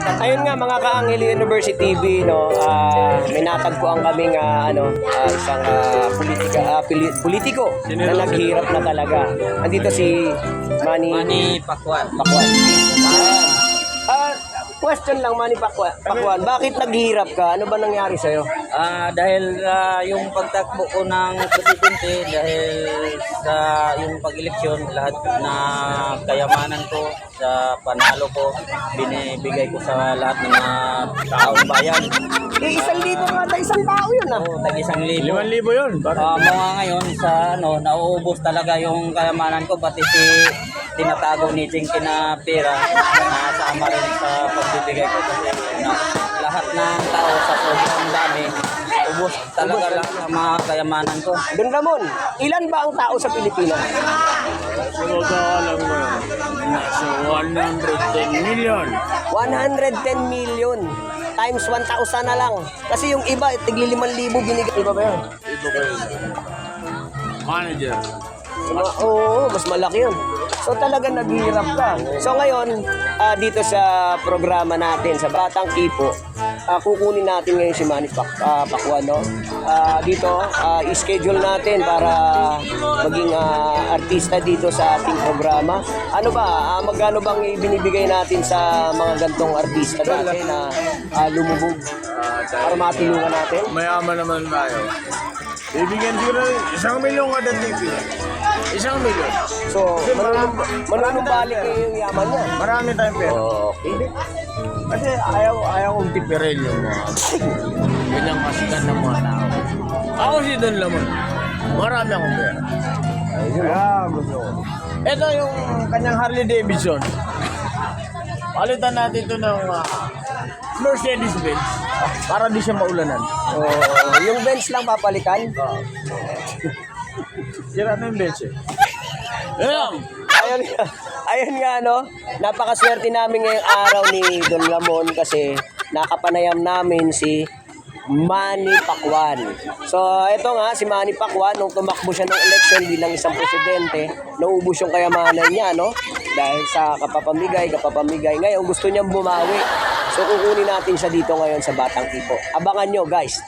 Ayun nga mga ka-Angel University TV, no, may natagpuan kaming isang politiko na naghirap na talaga. Andito si Manny Pacquiao. Question lang, Manny Pacquiao, bakit naghirap ka? Ano ba nangyari sa'yo? Dahil yung pagtakbo ko ng presidente, dahil sa yung pag-eleksyon, lahat na kayamanan ko sa panalo ko, binibigay ko sa lahat ng mga taong bayan. 1,000 nga, isang tao yun ah. Oo, tag-1,000. 5,000 yun. Mga ngayon sa nauubos talaga yung kayamanan ko, pati tinatago ni Jinky na pera, nasama rin sa pagbibigay ko kasi lahat ng tao sa sobrang dami, ubos talaga lang ang mga kayamanan ko. Don Ramon, ilan ba ang tao sa Pilipinas? Siguro alam mo yun. Nasa 110 million. 110 million times 1,000 na lang. Kasi yung iba, tigli 5,000 binigay. Iba ba yun? Ito ko yun. Manager. Oo, mas malaki yun. So talaga naghihirap ka. So ngayon, dito sa programa natin, sa Batang Quipo, kukunin natin ngayon si Manny Pacquiao, no? Dito, i-schedule natin para maging artista dito sa ating programa. Ano ba, magkano bang ibinibigay natin sa mga gantong artista dati na lumubog para matulungan natin? Mayaman naman tayo. Bibigyan siguro 1 milyon kada TV. 1 milyon. So, manunumbalik kayo yung yaman niya. Marami tayong pera. Okay. Kasi ayaw kong tipirin yung mga ganyang kasikan ng mga tao. Ako si Don Lamon. Marami akong pera. Kaya gusto ko. Ito yung kanyang Harley Davidson. Palitan natin ito ng Mercedes-Benz para di siya maulanan. Yung bench lang papalitan. Sira na yung bench eh. Ayan! Ayun nga, no? Napakaswerte namin ngayong araw ni Don Ramon kasi nakapanayam namin si Manny Pacquiao. So, ito nga, si Manny Pacquiao, nung tumakbo siya ng election bilang isang presidente, naubos yung kayamanan niya, no? Dahil sa kapapamigay. Ngayon, gusto niyang bumawi. So, kukunin natin siya dito ngayon sa Batang Quipo. Abangan nyo, guys.